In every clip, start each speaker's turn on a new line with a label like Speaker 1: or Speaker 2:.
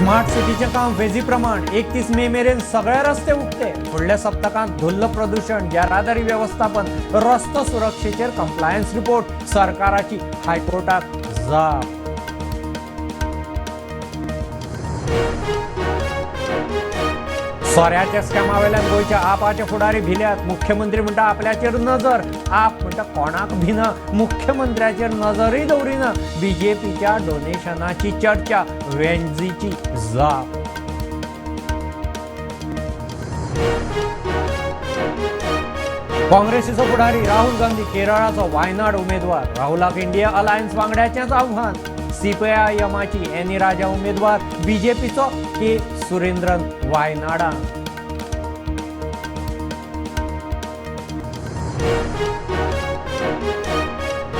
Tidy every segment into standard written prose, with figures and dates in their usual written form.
Speaker 1: Smart सिटीचे काम फेजी प्रमाण 31 मे मेरेन सगळे रस्ते उक्ते. फुडल्या सप्तकांत धुल्ल प्रदूषण, येरादारी व्यवस्थापन, रस्तो सुरक्षेचेर कंप्लायन्स रिपोर्ट. सरकाराची हायकोर्टाक जाप. सोऱ्याच्या स्कॅमावेल्यान गोयच्या आपाचे फुडारी भिल्यात. मुख्यमंत्री म्हणटा आपल्याचेर नजर. आप म्हणटा कोणाक भिना. मुख्यमंत्र्याचेर नजरय दवरिना. बीजेपीच्या डोनेशनाची चर्चा. वेंजीची जाप. काँग्रेसीचो फुडारी राहुल गांधी केरळाचो वायनाड उमेदवार. राहुलाक इंडिया अलायन्स वांगड्याचेंच आव्हान. सीपीआयएमाची एनी राजा उमेदवार. बीजेपीचो के सुरेंद्रन वायनाडा.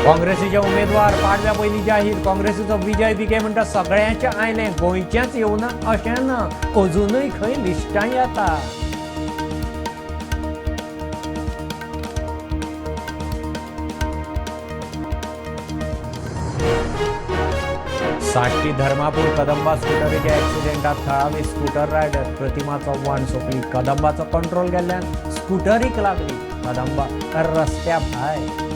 Speaker 1: काँग्रेसीचे उमेदवार पाडव्या पयलीं जाहीर. काँग्रेसीचो विजय विखे म्हणटा सगळ्यांचे आयलें, गोंयचेंच येवना अशें ना. अजुनूय खंय लिस्टां येता. साश्टी धर्मापूर कदंबा स्कूटरीच्या एक्सिडेंटात थळावी स्कूटर रायडर. प्रतिमा चव्हाण सोंपली. कदंबाचो कंट्रोल गेल्ल्यान स्कूटरीक लागली. कदंबा रस्त्या भायर.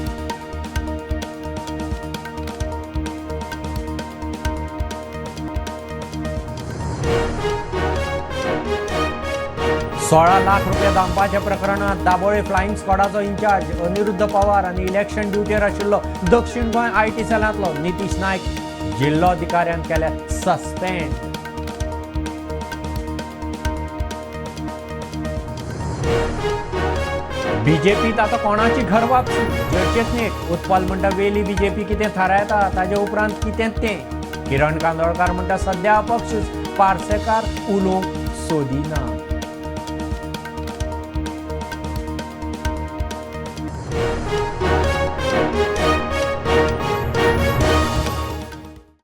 Speaker 1: 16 लाख रुपया दांपाच्या प्रकरणात दाबोळे फ्लायिंग स्क्वॉडाचो इन्चार्ज अनिरुद्ध पवार आनी इलेक्शन ड्युटीर आशिल्लो दक्षिण गोंय आयटी सेलांतलो नितीश नायक जिल्लोधिकाऱ्यान केल्या सस्पेंड. बीजेपीत आता कोणाची घर वापसी चर्चेत नीट. उत्पल म्हणटा वेली बीजेपी कितें थारायता ताजे उपरांत कितें तें. किरण कांदोळकार म्हणटा सध्या अपक्षूच. पार्सेकार उलोवंक सोदिना.